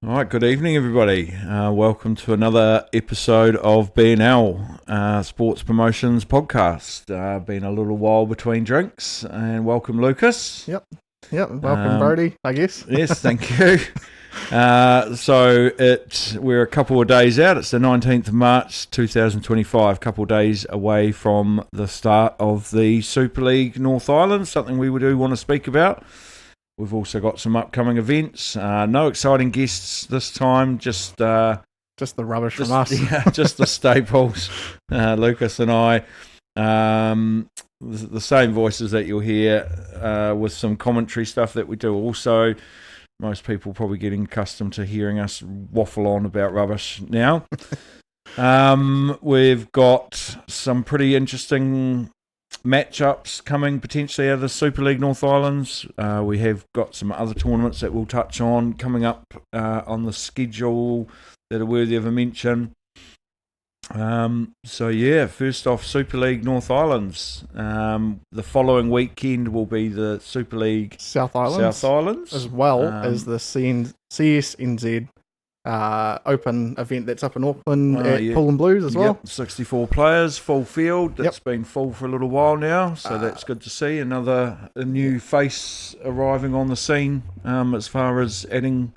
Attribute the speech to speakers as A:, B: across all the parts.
A: All right, good evening, everybody. Welcome to another episode of BnL Sports Promotions Podcast. Been a little while between drinks, and welcome, Lukas.
B: Yep. Welcome, Brodie, I guess.
A: Yes, thank you. We're a couple of days out. It's the 19th of March 2025, a couple of days away from the start of the Super League North Island, something we do want to speak about. We've also got some upcoming events. No exciting guests this time, just
B: the rubbish from us.
A: Yeah, just the staples, Lukas and I. The same voices that you'll hear with some commentary stuff that we do also. Most people probably getting accustomed to hearing us waffle on about rubbish now. We've got some pretty interesting matchups coming potentially out of the Super League North Islands. We have got some other tournaments that we'll touch on coming up on the schedule that are worthy of a mention. First off, Super League North Islands. The following weekend will be the Super League
B: South Islands. As well as the CSNZ Open event that's up in Auckland at Pull and Blues as well.
A: 64 players, full field. That's been full for a little while now, so that's good to see. A new face arriving on the scene as far as adding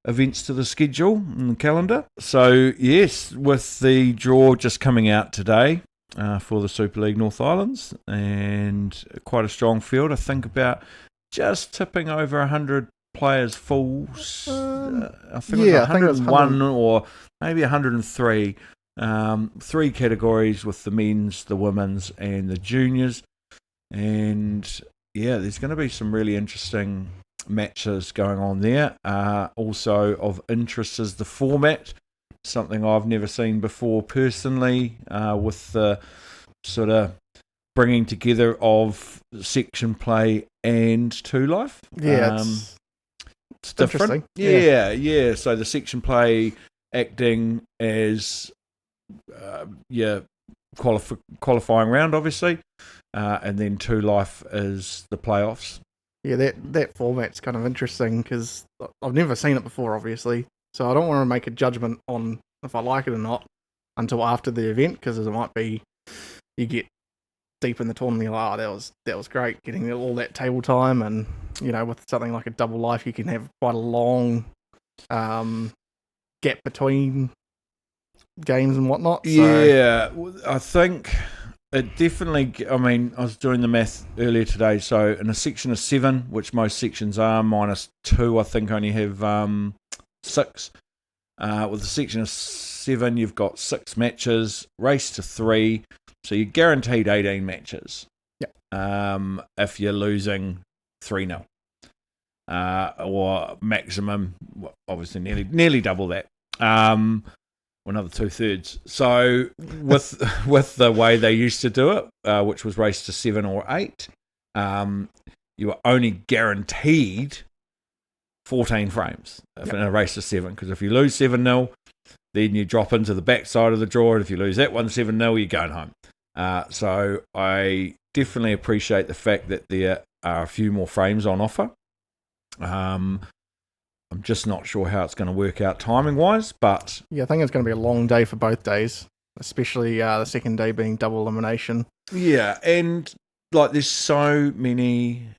A: events to the schedule and the calendar. So, yes, with the draw just coming out today for the Super League North Islands, and quite a strong field. I think about just tipping over 100 players fulls. I think it was 101 or maybe 103. Three categories with the men's, the women's, and the juniors. And there's going to be some really interesting matches going on there. Also of interest is the format, something I've never seen before personally, with the sort of bringing together of section play and two life. It's different. Yeah. So the section play acting as qualifying round, obviously, and then two life is the playoffs.
B: Yeah, that format's kind of interesting because I've never seen it before, obviously. So I don't want to make a judgment on if I like it or not until after the event, because it might be you get deep in the tournament, you're like, that was great, getting all that table time, and with something like a double life, you can have quite a long gap between games and whatnot.
A: Yeah, I think it definitely. I mean, I was doing the math earlier today. So in a section of 7, which most sections are, -2, I think only have 6. With a section of 7, you've got 6 matches, race to 3. So you're guaranteed 18 matches. If you're losing 3-0. Or maximum, obviously nearly double that. Another 2/3. So with the way they used to do it, which was race to 7 or 8, you were only guaranteed 14 frames in a race to 7. Because if you lose 7-0, then you drop into the backside of the draw, and if you lose that one 7-0, you're going home. So I definitely appreciate the fact that there are a few more frames on offer. I'm just not sure how it's going to work out timing-wise, but
B: I think it's going to be a long day for both days, especially the second day being double elimination.
A: Yeah, and there's so many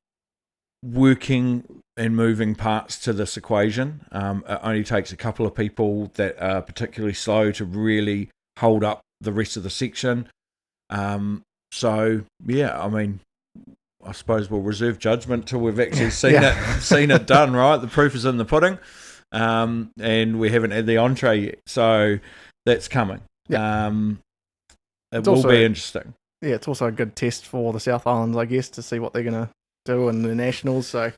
A: working and moving parts to this equation. It only takes a couple of people that are particularly slow to really hold up the rest of the section. I suppose we'll reserve judgment till we've actually seen it done, right? The proof is in the pudding, and we haven't had the entree yet, so that's coming. It will be interesting.
B: Yeah, it's also a good test for the South Islands, I guess, to see what they're going to do in the Nationals, so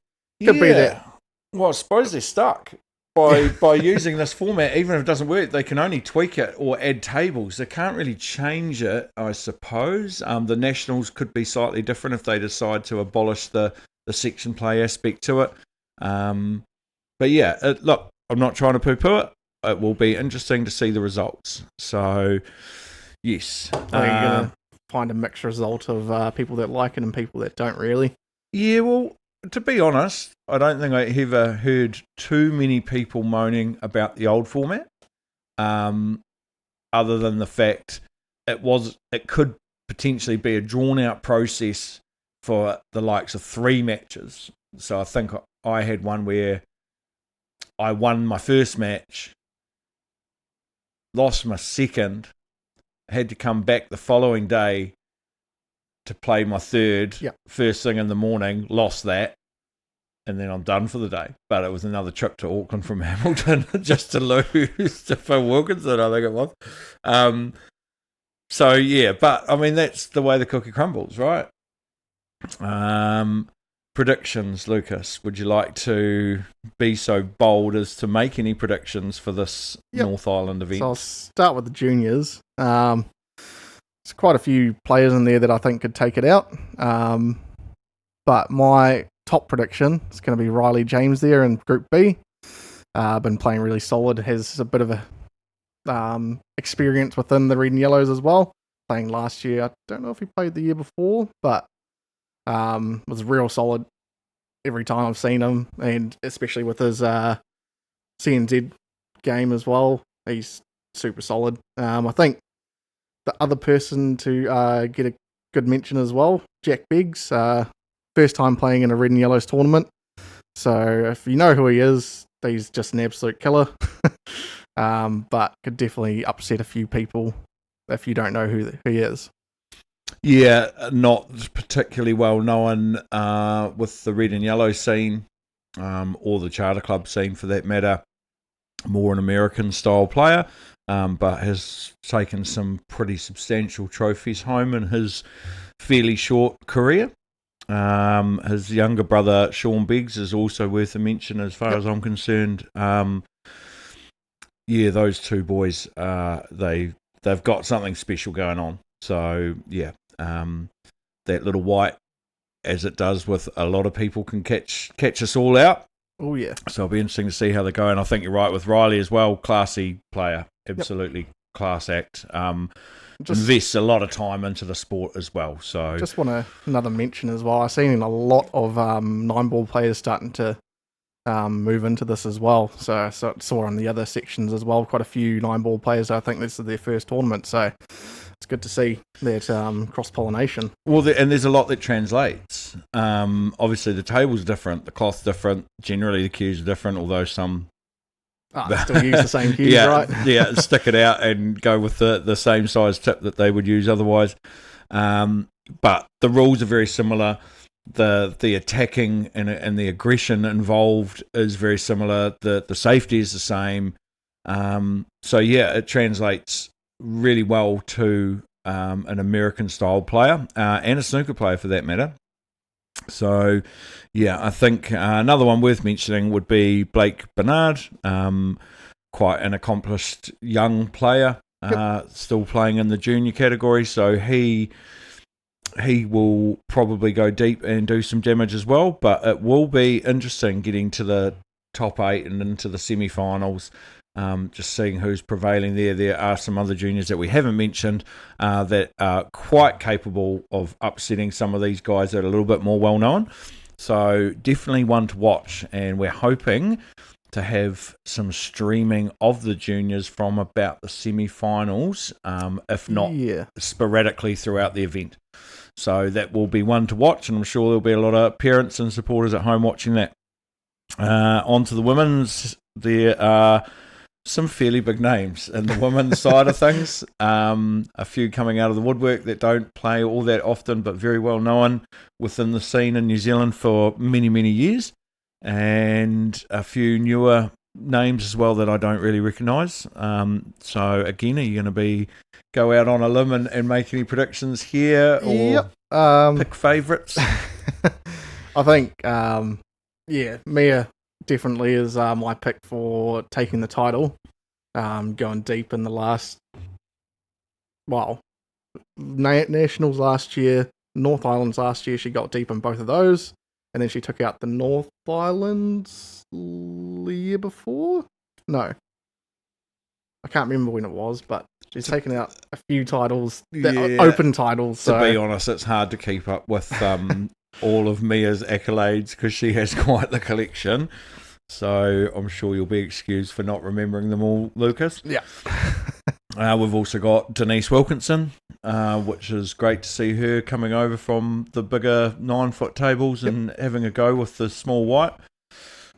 B: could be that.
A: Well, I suppose they're stuck by using this format. Even if it doesn't work, they can only tweak it or add tables. They can't really change it, I suppose. The Nationals could be slightly different if they decide to abolish the section play aspect to it. Look, I'm not trying to poo-poo it. It will be interesting to see the results. So, yes.
B: You're going to find a mixed result of people that like it and people that don't really.
A: Yeah, well, to be honest, I don't think I ever heard too many people moaning about the old format, other than the fact it could potentially be a drawn-out process for the likes of 3 matches. So I think I had one where I won my first match, lost my second, had to come back the following day to play my third, first thing in the morning, lost that, and then I'm done for the day. But it was another trip to Auckland from Hamilton just to lose to Phil Wilkinson, I think it was. So, yeah, but, I mean, that's the way the cookie crumbles, right? Predictions, Lucas. Would you like to be so bold as to make any predictions for this North Island event?
B: So I'll start with the juniors. There's quite a few players in there that I think could take it out. But my top prediction is going to be Riley James there in Group B. Been playing really solid. Has a bit of a experience within the Red and Yellows as well. Playing last year. I don't know if he played the year before, but was real solid every time I've seen him, and especially with his CNZ game as well. He's super solid. I think the other person to get a good mention as well, Jack Beggs, first time playing in a Red and Yellows tournament. So if you know who he is, he's just an absolute killer. But could definitely upset a few people if you don't know who he is.
A: Yeah, not particularly well known with the Red and Yellow scene, or the Charter Club scene for that matter. More an American style player, but has taken some pretty substantial trophies home in his fairly short career. His younger brother Sean Beggs is also worth a mention as far as I'm concerned. Yeah, those two boys, they've got something special going on. So yeah, that little white, as it does with a lot of people, can catch us all out.
B: Oh yeah.
A: So it'll be interesting to see how they go. And I think you're right with Riley as well. Classy player, absolutely class act. Invests a lot of time into the sport as well. So
B: just want another mention as well. I've seen a lot of 9-ball players starting to move into this as well. So I saw on the other sections as well, quite a few 9-ball players. I think this is their first tournament. So it's good to see that cross-pollination.
A: Well, and there's a lot that translates. Obviously, the table's different, the cloth's different. Generally, the cues are different, although some
B: still use the same cues, right?
A: Yeah, stick it out and go with the same size tip that they would use otherwise. But the rules are very similar. The attacking and the aggression involved is very similar. The safety is the same. So yeah, it translates really well to an American style player and a snooker player for that matter. So yeah, I think another one worth mentioning would be Blake Bernard, quite an accomplished young player, still playing in the junior category. So he will probably go deep and do some damage as well. But it will be interesting getting to the top 8 and into the semi-finals. Just seeing who's prevailing there. There are some other juniors that we haven't mentioned that are quite capable of upsetting some of these guys that are a little bit more well-known. So definitely one to watch. And we're hoping to have some streaming of the juniors from about the semi-finals, if not sporadically throughout the event. So that will be one to watch, and I'm sure there'll be a lot of parents and supporters at home watching that. On to the women's. There are some fairly big names in the women's side of things. A few coming out of the woodwork that don't play all that often, but very well known within the scene in New Zealand for many, many years. And a few newer names as well that I don't really recognise. So again, are you going to go out on a limb and make any predictions here, or pick favourites?
B: I think, Mia definitely is my pick for taking the title. Going deep in the last, Nationals last year, North Islands last year, she got deep in both of those. And then she took out the North Islands the year before? No. I can't remember when it was, but she's taken out a few titles, open titles.
A: To be honest, it's hard to keep up with all of Mia's accolades because she has quite the collection. So I'm sure you'll be excused for not remembering them all, Lucas.
B: Yeah.
A: We've also got Denise Wilkinson, which is great to see her coming over from the bigger 9-foot tables and having a go with the small white.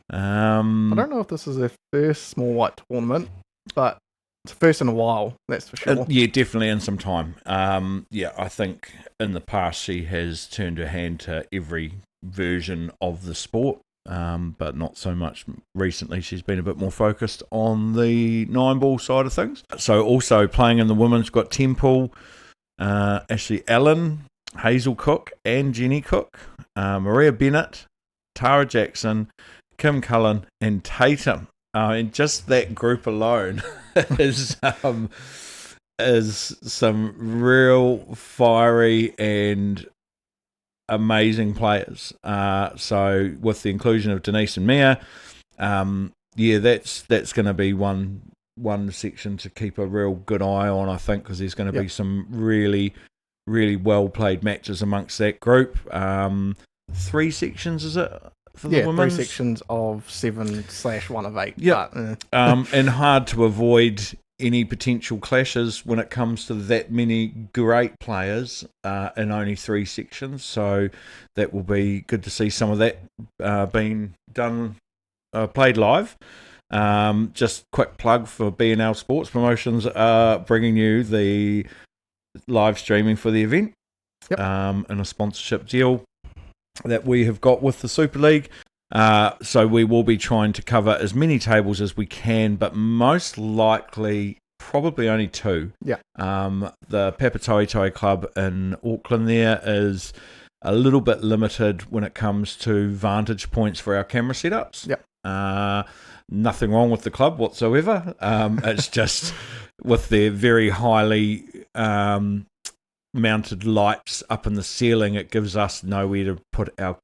B: I don't know if this is her first small white tournament, but it's first in a while, that's for sure.
A: Yeah, definitely in some time. I think in the past she has turned her hand to every version of the sport. But not so much recently. She's been a bit more focused on the 9-ball side of things. So also playing in the women's, got Temple, Ashley Allen, Hazel Cook and Jenny Cook, Maria Bennett, Tara Jackson, Kim Cullen and Tatum. And just that group alone is some real fiery and amazing players. So with the inclusion of Denise and Mia, that's going to be one section to keep a real good eye on, I think, because there's going to be some really, really well played matches amongst that group. 3 sections, is it? For the women's?
B: 3 sections of 7/1 of 8.
A: Yeah, and hard to avoid any potential clashes when it comes to that many great players in only 3 sections. So that will be good to see some of that being done, played live. Just quick plug for BnL Sports Promotions, bringing you the live streaming for the event, and a sponsorship deal that we have got with the Super League. So we will be trying to cover as many tables as we can, but most likely probably only 2.
B: Yeah.
A: The Papatoetoe Club in Auckland there is a little bit limited when it comes to vantage points for our camera setups.
B: Yeah.
A: Nothing wrong with the club whatsoever. It's just with their very highly mounted lights up in the ceiling, it gives us nowhere to put our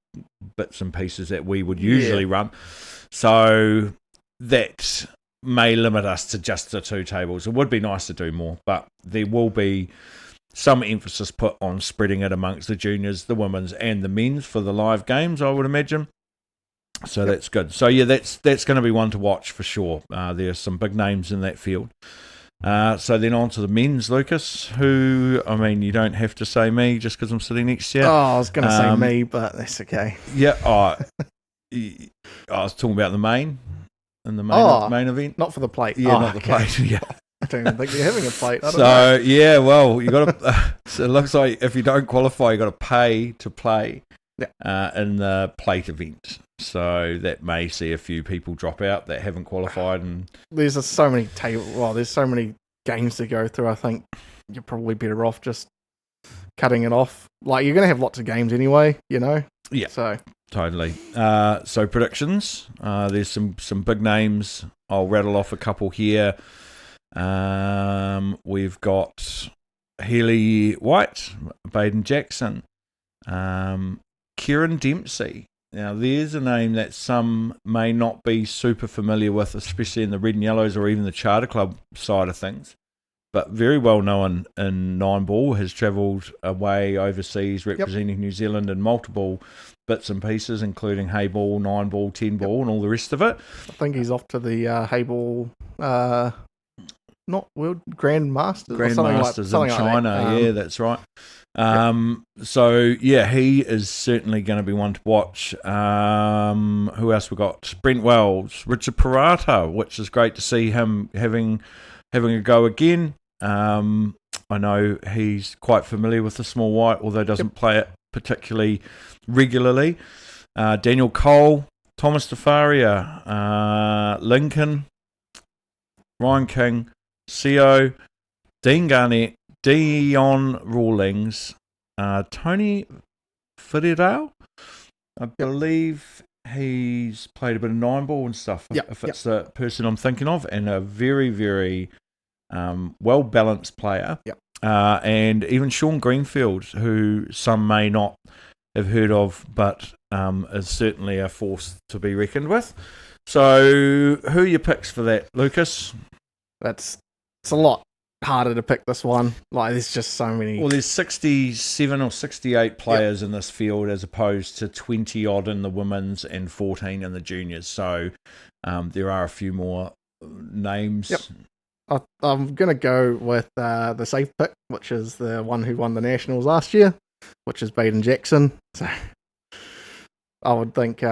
A: bits and pieces that we would usually run. So that may limit us to just the 2 tables. It would be nice to do more, but there will be some emphasis put on spreading it amongst the juniors, the women's and the men's for the live games, I would imagine. So that's good. So that's going to be one to watch for sure. There's some big names in that field. So then on to the men's, Lucas, who, I mean, you don't have to say me just because I'm sitting next to you.
B: Oh, I was going to say me, but that's okay.
A: Yeah, I was talking about the main main event.
B: Not for the plate.
A: Yeah, not the plate. Yeah.
B: I don't even think you're having a plate. I don't
A: know. Yeah, well, you got to. So it looks like if you don't qualify, you got to pay to play in the plate event. So that may see a few people drop out that haven't qualified, and
B: there's so many there's so many games to go through. I think you're probably better off just cutting it off. Like, you're going to have lots of games anyway, you know.
A: Yeah.
B: So
A: totally. So predictions. There's some big names. I'll rattle off a couple here. We've got Healy White, Baden Jackson, Kieran Dempsey. Now, there's a name that some may not be super familiar with, especially in the red and yellows or even the charter club side of things, but very well known in 9-ball, has travelled away overseas representing New Zealand in multiple bits and pieces, including Hayball, 9-ball, 10-ball, and all the rest of it.
B: I think he's off to the Hayball, not World Grandmasters.
A: Grandmasters in China, yeah, that's right. So he is certainly going to be one to watch. Who else we got? Brent Wells, Richard Parata, which is great to see him having a go again. I know he's quite familiar with the small white, although doesn't play it particularly regularly. Daniel Cole, Thomas Defaria, Lincoln, Ryan King, CO, Dean Garnett, Dion Rawlings, Tony Fiddledale. I believe he's played a bit of 9-ball and stuff, if it's the person I'm thinking of, and a very, very well-balanced player. And even Sean Greenfield, who some may not have heard of, but is certainly a force to be reckoned with. So who are your picks for that, Lucas?
B: It's a lot. harder to pick this one. Like, there's just so many.
A: Well, there's 67 or 68 players in this field as opposed to 20 odd in the women's and 14 in the juniors. So there are a few more names.
B: Yep. I'm going to go with the safe pick, which is the one who won the Nationals last year, which is Baden Jackson. So I would think he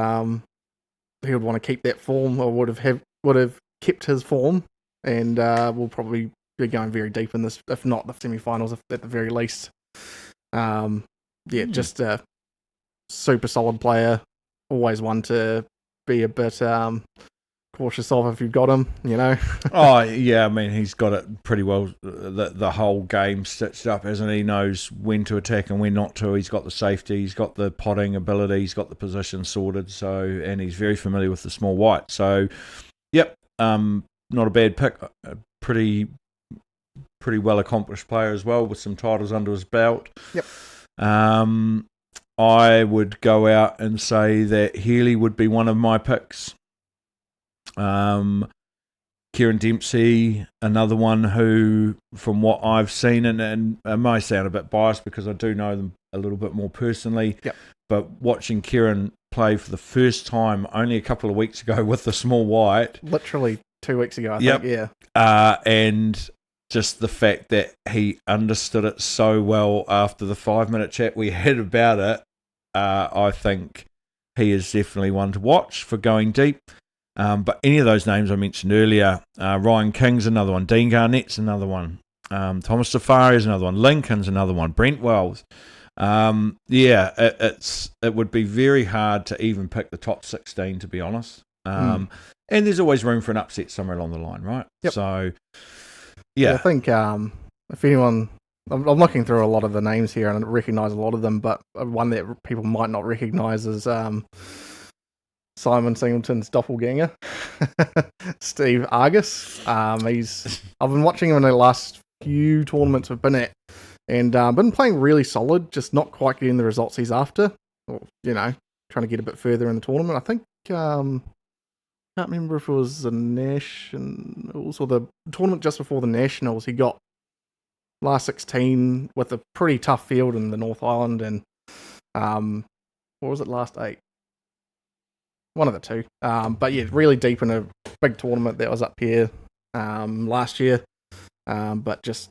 B: would want to keep that form, or would have kept his form, and will probably be going very deep in this, if not the semi-finals, at the very least. Just a super solid player. Always one to be a bit cautious of if you've got him, you know.
A: Oh, yeah, I mean, he's got it pretty well, the whole game stitched up, hasn't he? He knows when to attack and when not to. He's got the safety, he's got the potting ability, he's got the position sorted, and he's very familiar with the small white. So, yep, not a bad pick. A pretty well-accomplished player as well, with some titles under his belt.
B: Yep.
A: I would go out and say that Healy would be one of my picks. Kieran Dempsey, another one who, from what I've seen, and I may sound a bit biased because I do know them a little bit more personally, but watching Kieran play for the first time only a couple of weeks ago with the small white.
B: Literally 2 weeks ago, I think, yeah.
A: And just the fact that he understood it so well after the 5-minute chat we had about it, I think he is definitely one to watch for going deep. But any of those names I mentioned earlier, Ryan King's another one, Dean Garnett's another one, Thomas Safari's another one, Lincoln's another one, Brent Wells. It would be very hard to even pick the top 16, to be honest. And there's always room for an upset somewhere along the line, right?
B: Yep.
A: So, yeah.
B: I think if anyone... I'm looking through a lot of the names here and I recognise a lot of them, but one that people might not recognise is Simon Singleton's doppelganger, Steve Argus. I've been watching him in the last few tournaments we've been at, and been playing really solid, just not quite getting the results he's after, or, you know, trying to get a bit further in the tournament. I think, can't remember if it was the Nationals or the tournament just before the Nationals, he got last 16 with a pretty tough field in the North Island, and what was it, last 8? One of the two. But yeah, really deep in a big tournament that was up here last year. But just,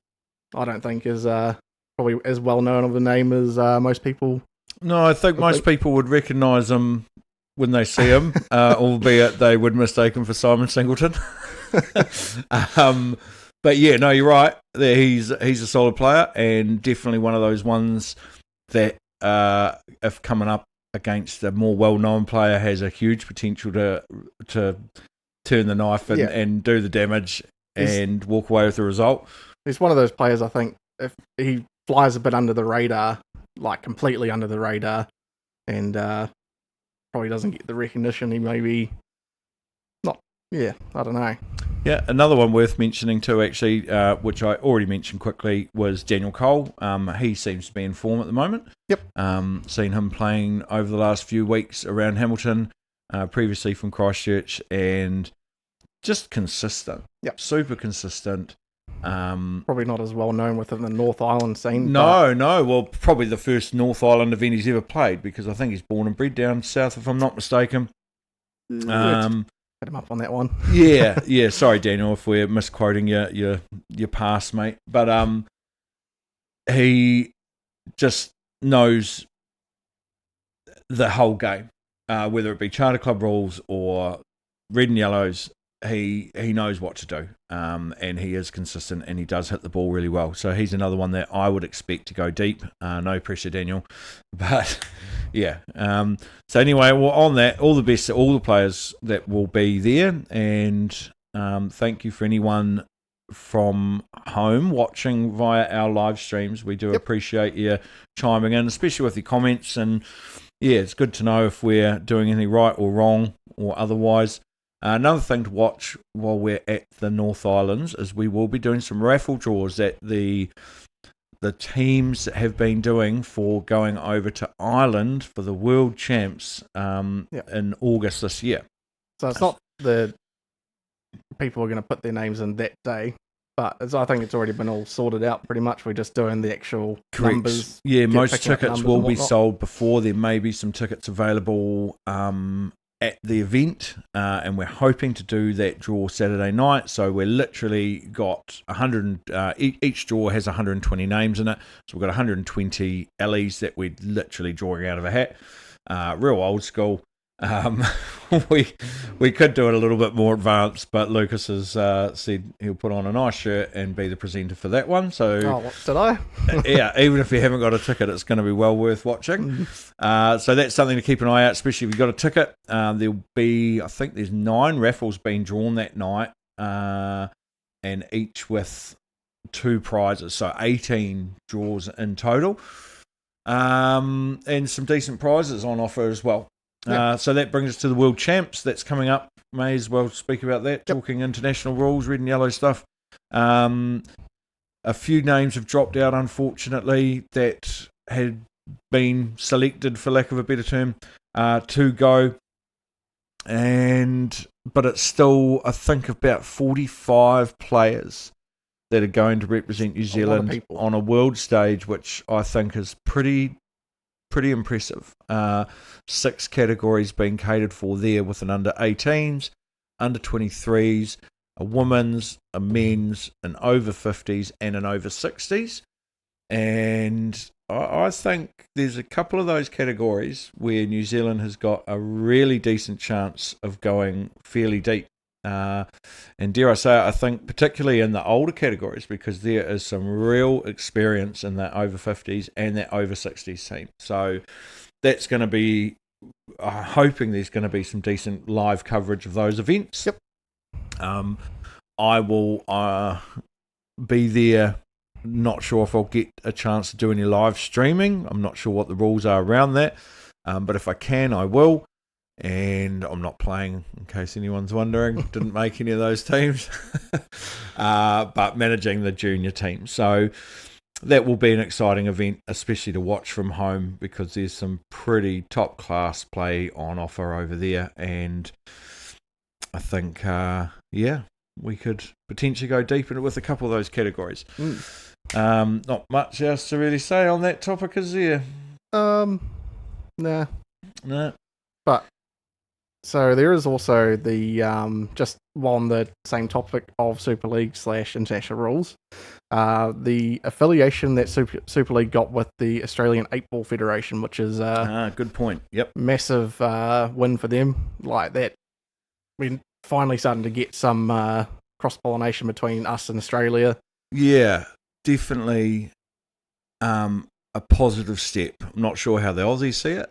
B: I don't think is probably as well known of a name as most people.
A: No, I think most people would recognise him when they see him, albeit they would mistake him for Simon Singleton. But yeah, no, you're right. He's a solid player, and definitely one of those ones that, if coming up against a more well-known player, has a huge potential to turn the knife and do the damage and walk away with the result.
B: He's one of those players, I think, if he flies a bit under the radar, like completely under the radar, and probably doesn't get the recognition he maybe not. Yeah, I don't know.
A: Yeah, another one worth mentioning too, actually, which I already mentioned quickly, was Daniel Cole. He seems to be in form at the moment.
B: Yep.
A: Seen him playing over the last few weeks around Hamilton, previously from Christchurch, and just consistent.
B: Yep.
A: Super consistent.
B: Probably not as well known within the North Island scene.
A: No. Well, probably the first North Island event he's ever played, because I think he's born and bred down south, if I'm not mistaken.
B: Hit him up on that one.
A: yeah. Sorry, Daniel, if we're misquoting your past, mate. But he just knows the whole game, whether it be Charter Club rules or red and yellows. He knows what to do, and he is consistent, and he does hit the ball really well. So he's another one that I would expect to go deep. No pressure, Daniel. But yeah. So anyway, well, on that, all the best to all the players that will be there, and thank you for anyone from home watching via our live streams. We do appreciate you chiming in, especially with your comments. And yeah, it's good to know if we're doing anything right or wrong or otherwise. Another thing to watch while we're at the North Islands is we will be doing some raffle draws that the teams have been doing for going over to Ireland for the World Champs in August this year.
B: So it's not the people are going to put their names in that day, But I think it's already been all sorted out pretty much. We're just doing the actual numbers.
A: Yeah, most
B: picking up
A: tickets
B: numbers
A: will
B: and
A: be
B: whatnot.
A: sold before. There may be some tickets available at the event, and we're hoping to do that draw Saturday night. So we're literally got 100. Each draw has 120 names in it. So we've got 120 Ellies that we're literally drawing out of a hat. Real old school. We could do it a little bit more advanced, but Lukas has said he'll put on a nice shirt and be the presenter for that one. So,
B: what did I?
A: yeah, even if you haven't got a ticket, it's going to be well worth watching. So that's something to keep an eye out, especially if you've got a ticket. There'll be, I think there's 9 raffles being drawn that night, and each with 2 prizes, so 18 draws in total, and some decent prizes on offer as well. So that brings us to the World Champs that's coming up. May as well speak about that, talking international rules, red and yellow stuff. A few names have dropped out, unfortunately, that had been selected, for lack of a better term, to go. But it's still, I think, about 45 players that are going to represent New Zealand on a world stage, which I think is pretty impressive. 6 categories being catered for there, with an under 18s, under 23s, a women's, a men's, an over 50s, and an over 60s. And I think there's a couple of those categories where New Zealand has got a really decent chance of going fairly deep. And dare I say it, I think particularly in the older categories, because there is some real experience in that over 50s and that over 60s team. So that's going to be, I'm hoping there's going to be some decent live coverage of those events.
B: Yep.
A: I will be there. Not sure if I'll get a chance to do any live streaming. I'm not sure what the rules are around that. But if I can, I will. And I'm not playing, in case anyone's wondering. Didn't make any of those teams. But managing the junior team. So that will be an exciting event, especially to watch from home, because there's some pretty top-class play on offer over there. And I think, we could potentially go deep into with a couple of those categories. Not much else to really say on that topic, is there?
B: Nah.
A: No.
B: But so there is also the just on the same topic of Super League / international rules, the affiliation that Super League got with the Australian 8-Ball Federation, which is
A: good point. Yep,
B: massive win for them. Like that, we're finally starting to get some cross pollination between us and Australia.
A: Yeah, definitely. A positive step. I'm not sure how the Aussies see it.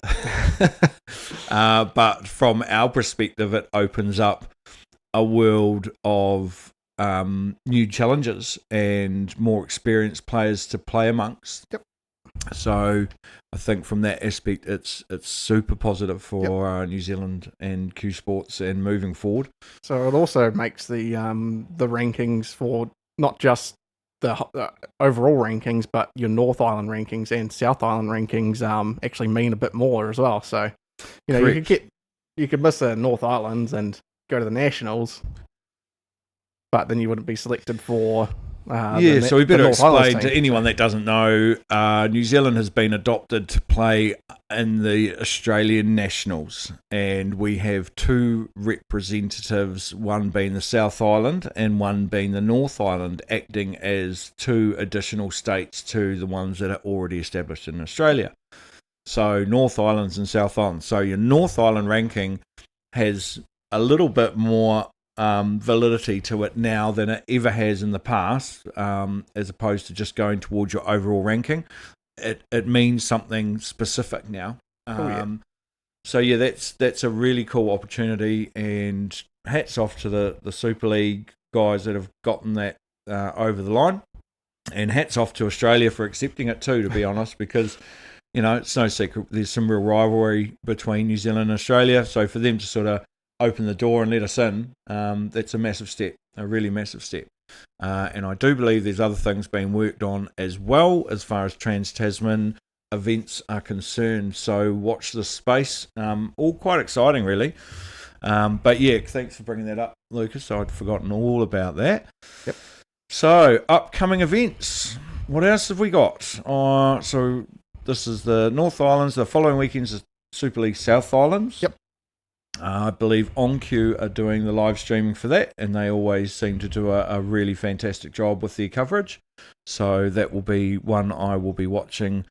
A: But from our perspective, it opens up a world of new challenges and more experienced players to play amongst.
B: Yep.
A: So I think from that aspect, it's super positive for New Zealand and Q Sports and moving forward.
B: So it also makes the rankings for not just the overall rankings, but your North Island rankings and South Island rankings actually mean a bit more as well. So,
A: Correct.
B: you could miss the North Islands and go to the Nationals, but then you wouldn't be selected for.
A: So we better explain to anyone that doesn't know. New Zealand has been adopted to play in the Australian Nationals, and we have 2 representatives, one being the South Island and one being the North Island, acting as 2 additional states to the ones that are already established in Australia. So North Islands and South Islands. So your North Island ranking has a little bit more validity to it now than it ever has in the past, as opposed to just going towards your overall ranking. It means something specific now. So that's a really cool opportunity, and hats off to the Super League guys that have gotten that over the line, and hats off to Australia for accepting it too, to be honest, because it's no secret there's some real rivalry between New Zealand and Australia. So for them to sort of open the door and let us in, that's a massive step, a really massive step. And I do believe there's other things being worked on as well as far as Trans-Tasman events are concerned. So watch this space. All quite exciting, really. But yeah, thanks for bringing that up, Lukas. I'd forgotten all about that.
B: Yep.
A: So, upcoming events. What else have we got? So this is the North Islands. The following weekend's is Super League South Islands.
B: Yep.
A: I believe OnQ are doing the live streaming for that, and they always seem to do a really fantastic job with their coverage. So that will be one I will be watching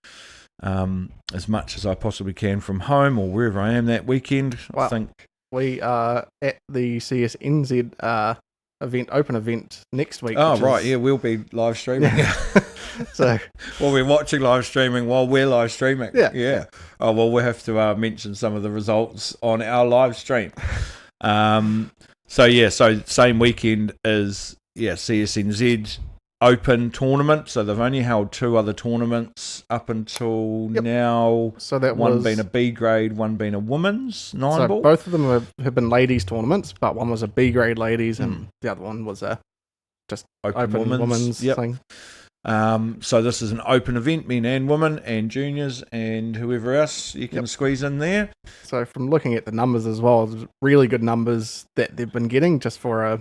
A: as much as I possibly can from home or wherever I am that weekend.
B: Well,
A: I think
B: we are at the CSNZ open event next week.
A: Oh, right, yeah, we'll be live streaming.
B: So
A: we'll be watching live streaming while we're live streaming.
B: Yeah.
A: Oh, well, we'll have to mention some of the results on our live stream. So same weekend as CSNZ Open tournament. So they've only held 2 other tournaments up until now.
B: So that
A: one
B: was
A: being a B grade, one being a women's 9 ball.
B: Both of them have been ladies tournaments, but one was a B grade ladies and the other one was a just open women's thing.
A: So this is an open event, men and women and juniors and whoever else you can squeeze in there.
B: So from looking at the numbers as well, really good numbers that they've been getting just for a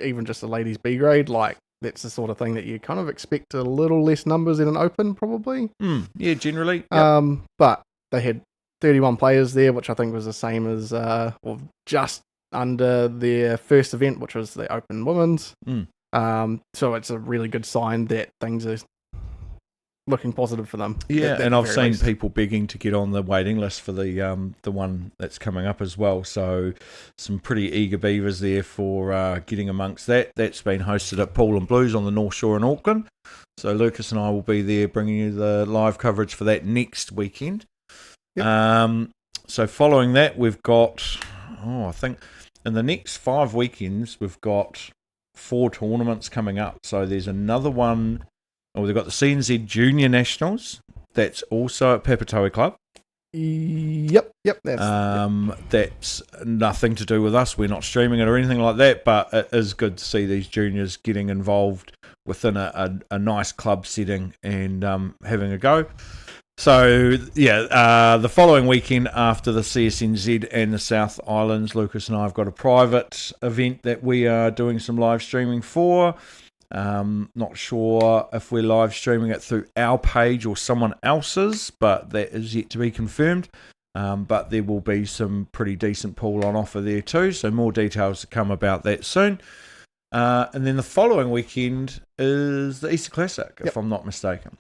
B: even just a ladies B grade. Like that's the sort of thing that you kind of expect a little less numbers in an open, probably.
A: Yeah, generally. Yep.
B: But they had 31 players there, which I think was the same as or just under their first event, which was the Open Women's. So it's a really good sign that things are looking positive for them.
A: Yeah, and I've seen people begging to get on the waiting list for the one that's coming up as well. So some pretty eager beavers there for getting amongst that. That's been hosted at Pool and Blues on the North Shore in Auckland. So Lukas and I will be there bringing you the live coverage for that next weekend. Yep. So following that, we've got, I think in the next 5 weekends, we've got 4 tournaments coming up. So there's another one. They've got the CNZ Junior Nationals. That's also at Papatoa Club.
B: Yep.
A: That's nothing to do with us. We're not streaming it or anything like that, but it is good to see these juniors getting involved within a nice club setting and having a go. So, the following weekend after the CSNZ and the South Islands, Lukas and I have got a private event that we are doing some live streaming for. Not sure if we're live streaming it through our page or someone else's, but that is yet to be confirmed. But there will be some pretty decent pool on offer there too, so more details to come about that soon. And then the following weekend is the Easter Classic, if I'm not mistaken.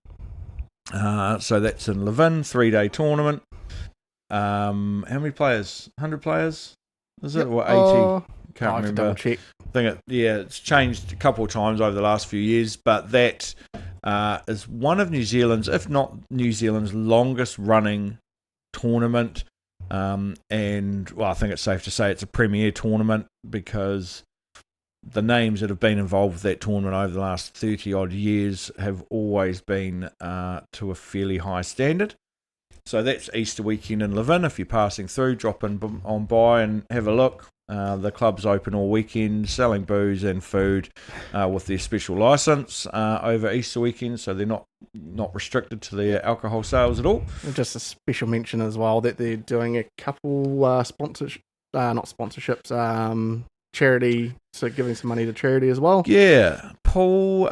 A: So that's in Levin, 3-day tournament. How many players? 100 players? Is it? Or 80? Can't remember.
B: Double check.
A: I think it's changed a couple of times over the last few years, but that is one of New Zealand's, if not New Zealand's, longest running tournament. And I think it's safe to say it's a premier tournament because the names that have been involved with that tournament over the last 30 odd years have always been to a fairly high standard. So that's Easter weekend in Levin. If you're passing through, drop in on by and have a look. The club's open all weekend, selling booze and food with their special licence over Easter weekend, so they're not restricted to their alcohol sales at all.
B: Just a special mention as well that they're doing a couple charity, so giving some money to charity as well. Yeah,
A: Paul.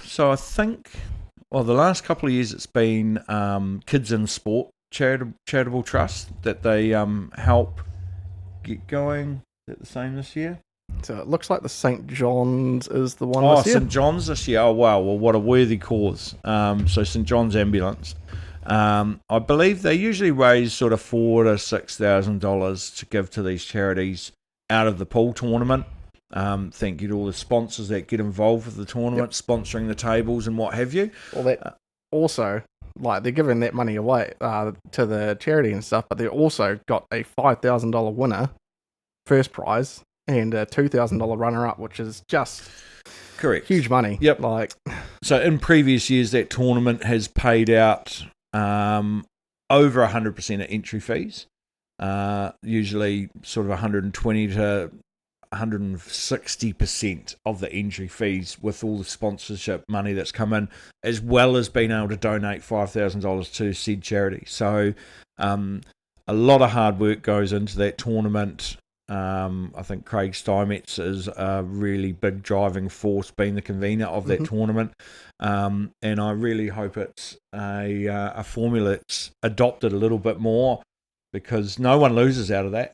A: So I think, the last couple of years it's been Kids in Sport charitable trust that they help get going. Is that the same this year?
B: So it looks like the St. John's is the one this year.
A: St. John's this year. Oh, wow. Well, what a worthy cause. So St. John's Ambulance. I believe they usually raise sort of $4,000 to $6,000 to give to these charities out of the pool tournament. Thank you to all the sponsors that get involved with the tournament, sponsoring the tables and what have you.
B: Well, that also, like, they're giving that money away to the charity and stuff, but they also got a $5,000 winner, first prize, and a $2,000 runner-up, which is just
A: correct,
B: huge money.
A: Yep. So in previous years, that tournament has paid out over 100% of entry fees. Usually sort of 120 to 160% of the entry fees with all the sponsorship money that's come in, as well as being able to donate $5,000 to said charity. So a lot of hard work goes into that tournament. I think Craig Steinmetz is a really big driving force, being the convener of that tournament. And I really hope it's a formula that's adopted a little bit more, because no one loses out of that.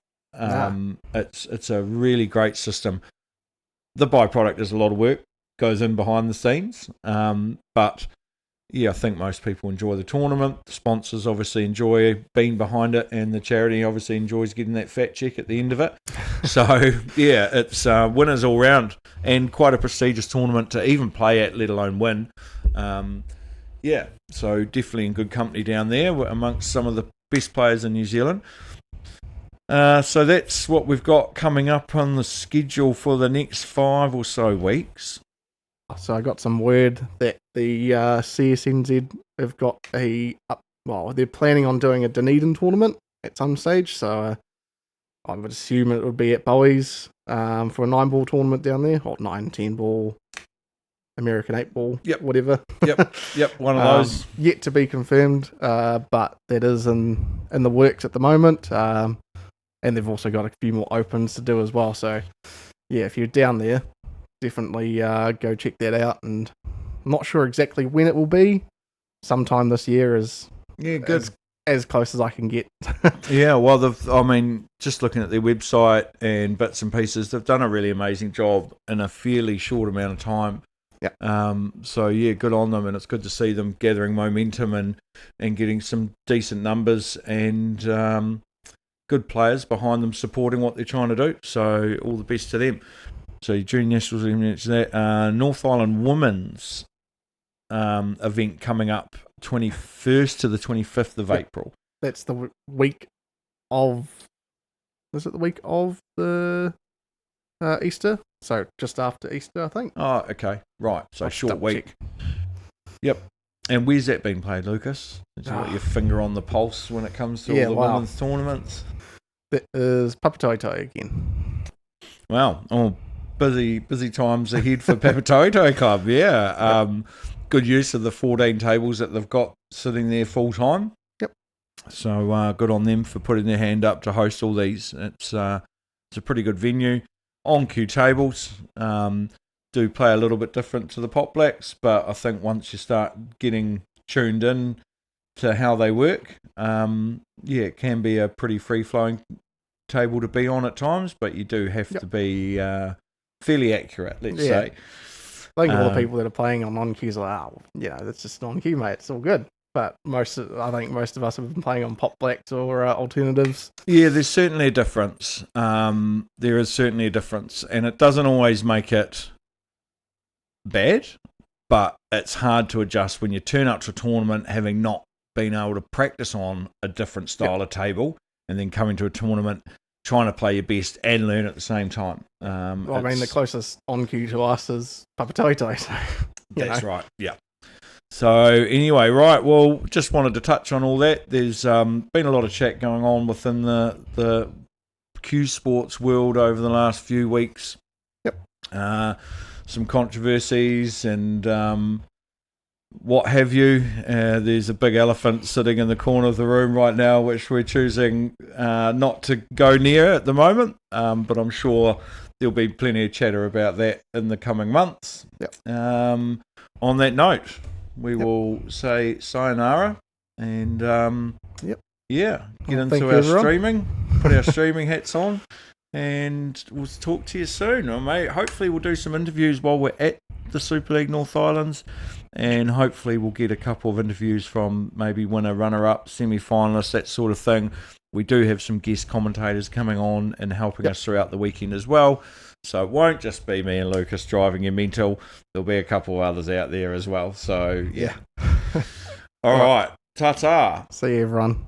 A: It's a really great system. The byproduct is a lot of work goes in behind the scenes, but yeah, I think most people enjoy the tournament. The sponsors obviously enjoy being behind it, and the charity obviously enjoys getting that fat check at the end of it. So yeah, it's winners all round, and quite a prestigious tournament to even play at, let alone win. Yeah, so definitely in good company down there amongst some of the best players in New Zealand. So that's what we've got coming up on the schedule for the next 5 or so weeks.
B: So I got some word that the CSNZ have got they're planning on doing a Dunedin tournament at some stage. So I would assume it would be at Bowie's for a 9-ball tournament down there, or 9, 10-ball, American 8-ball, whatever.
A: Yep, one of those.
B: Yet to be confirmed, but that is in the works at the moment. And they've also got a few more opens to do as well. So yeah, if you're down there, definitely go check that out. And I'm not sure exactly when it will be. Sometime this year is
A: good.
B: As close as I can get.
A: Yeah, well, just looking at their website and bits and pieces, they've done a really amazing job in a fairly short amount of time.
B: Yeah.
A: So yeah, good on them, and it's good to see them gathering momentum and getting some decent numbers and good players behind them supporting what they're trying to do. So all the best to them. So Junior Nationals, North Island Women's event coming up 21st to the 25th of April.
B: That's the week of... Is it the week of the Easter? So just after Easter, I think.
A: Oh, okay. Right. So short week. Yep. And where's that being played, Lucas? Did you got your finger on the pulse when it comes to all the women's tournaments?
B: That is Papatoetoe again.
A: Wow. Oh, busy times ahead for Papatoetoe Club. Yeah. Good use of the 14 tables that they've got sitting there full time.
B: Yep.
A: So good on them for putting their hand up to host all these. It's a pretty good venue. On cue tables do play a little bit different to the Pot Blacks, but I think once you start getting tuned in to how they work, it can be a pretty free-flowing table to be on at times, but you do have to be fairly accurate, let's say.
B: I think all the people that are playing on non-cues are like, that's just non-cue, mate. It's all good. But I think most of us have been playing on Pot Blacks or alternatives.
A: Yeah, there's certainly a difference. There is certainly a difference, and it doesn't always make it bad, but it's hard to adjust when you turn up to a tournament having not been able to practice on a different style of table, and then coming to a tournament trying to play your best and learn at the same time.
B: The closest on cue to us is Papatoetoe. So,
A: that's right, yeah. So anyway, right, well, just wanted to touch on all that. There's been a lot of chat going on within the Q Sports world over the last few weeks.
B: Yep.
A: Some controversies and what have you. There's a big elephant sitting in the corner of the room right now, which we're choosing not to go near at the moment, but I'm sure there'll be plenty of chatter about that in the coming months.
B: Yep.
A: On that note, we will say sayonara and get into our streaming, put our streaming hats on, and we'll talk to you soon. Hopefully we'll do some interviews while we're at the Super League North Islands, and hopefully we'll get a couple of interviews from maybe winner, runner-up, semi-finalists, that sort of thing. We do have some guest commentators coming on and helping us throughout the weekend as well. So it won't just be me and Lukas driving you mental. There'll be a couple of others out there as well. So, yeah. All right. Ta-ta.
B: See you, everyone.